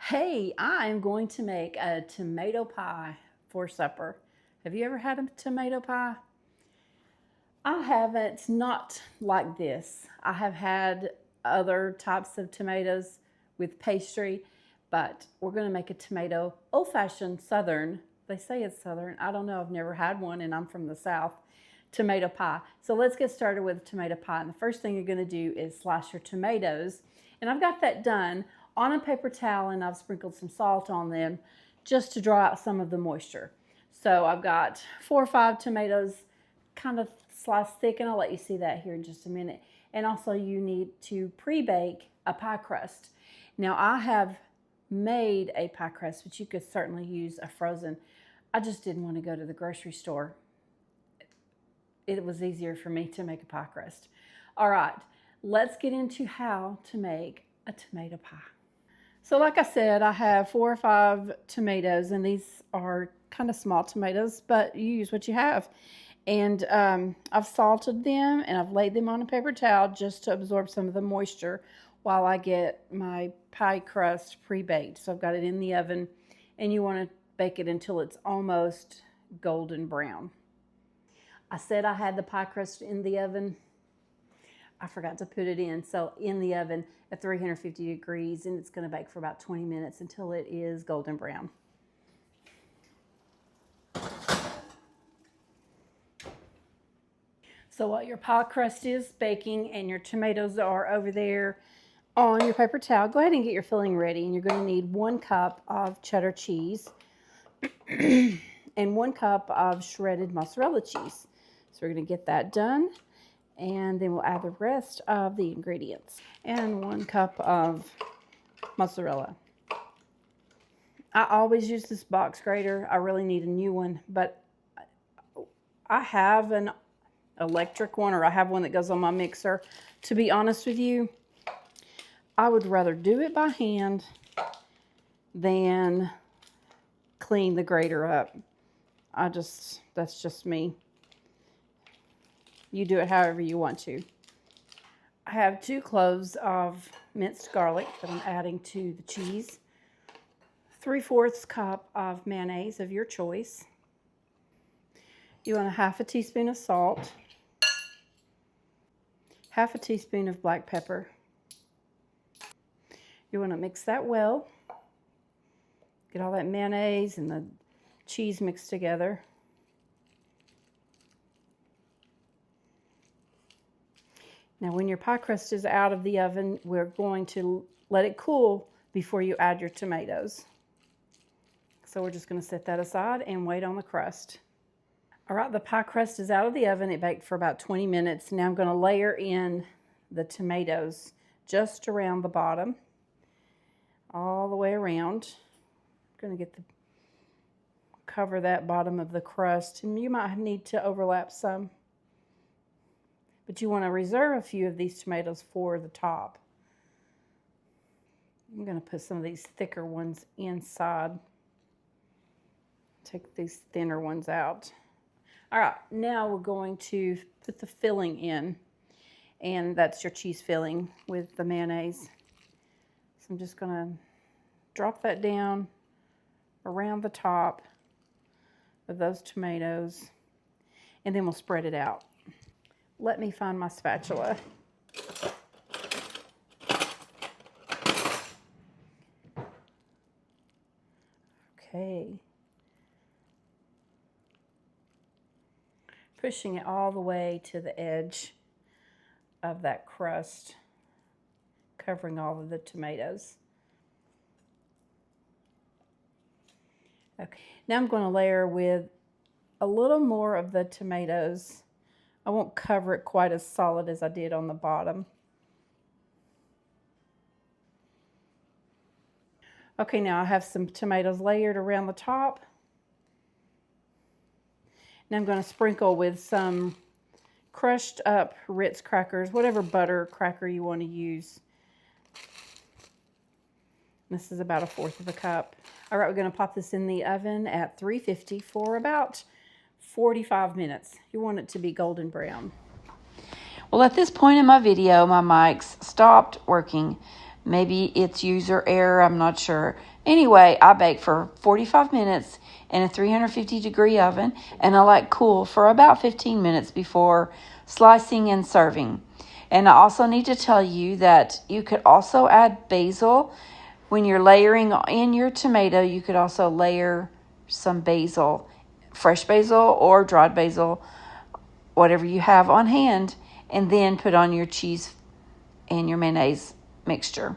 Hey, I am going to make a tomato pie for supper. Have you ever had a tomato pie? I haven't, not like this. I have had other types of tomatoes with pastry, but we're going to make a tomato old-fashioned Southern. They say it's Southern. I don't know. I've never had one, and I'm from the South. Tomato pie. So let's get started with tomato pie. And the first thing you're going to do is slice your tomatoes. And I've got that done on a paper towel, and I've sprinkled some salt on them just to draw out some of the moisture. So I've got 4 or 5 tomatoes kind of sliced thick, and I'll let you see that here in just a minute. And also you need to pre-bake a pie crust. Now I have made a pie crust, but you could certainly use a frozen. I just didn't want to go to the grocery store. It was easier for me to make a pie crust. All right, let's get into how to make a tomato pie. So like I said, I have 4 or 5 tomatoes, and these are kind of small tomatoes, but you use what you have. And I've salted them, and I've laid them on a paper towel just to absorb some of the moisture while I get my pie crust pre-baked. So I've got it in the oven, and you want to bake it until it's almost golden brown. I said I had the pie crust in the oven. I forgot to put it in. So in the oven at 350 degrees, and it's going to bake for about 20 minutes until it is golden brown. So while your pie crust is baking and your tomatoes are over there on your paper towel, go ahead and get your filling ready. And you're going to need 1 cup of cheddar cheese and 1 cup of shredded mozzarella cheese. So we're going to get that done, and then we'll add the rest of the ingredients. And 1 cup of mozzarella. I always use this box grater. I really need a new one, but I have an electric one, or I have one that goes on my mixer. To be honest with you, I would rather do it by hand than clean the grater up. That's just me. You do it however you want to. I have 2 cloves of minced garlic that I'm adding to the cheese. 3/4 cup of mayonnaise of your choice. You want a 1/2 teaspoon of salt. 1/2 teaspoon of black pepper. You want to mix that well. Get all that mayonnaise and the cheese mixed together. Now when your pie crust is out of the oven, we're going to let it cool before you add your tomatoes. So we're just going to set that aside and wait on the crust. All right, the pie crust is out of the oven. It baked for about 20 minutes. Now I'm going to layer in the tomatoes just around the bottom, all the way around. I'm going to cover that bottom of the crust, and you might need to overlap some. But you want to reserve a few of these tomatoes for the top. I'm going to put some of these thicker ones inside. Take these thinner ones out. All right, now we're going to put the filling in. And that's your cheese filling with the mayonnaise. So I'm just going to drop that down around the top of those tomatoes. And then we'll spread it out. Let me find my spatula. Okay. Pushing it all the way to the edge of that crust, covering all of the tomatoes. Okay, now I'm going to layer with a little more of the tomatoes. I won't cover it quite as solid as I did on the bottom. Okay, now I have some tomatoes layered around the top. Now I'm going to sprinkle with some crushed up Ritz crackers, whatever butter cracker you want to use. This is about 1/4 cup. All right, we're going to pop this in the oven at 350 for about 45 minutes. You want it to be golden brown. Well, at this point in my video, my mics stopped working. Maybe it's user error, I'm not sure. Anyway, I bake for 45 minutes in a 350 degree oven, and I let cool for about 15 minutes before slicing and serving. And I also need to tell you that you could also add basil. When you're layering in your tomato, you could also layer some basil, fresh basil or dried basil, whatever you have on hand, and then put on your cheese and your mayonnaise mixture.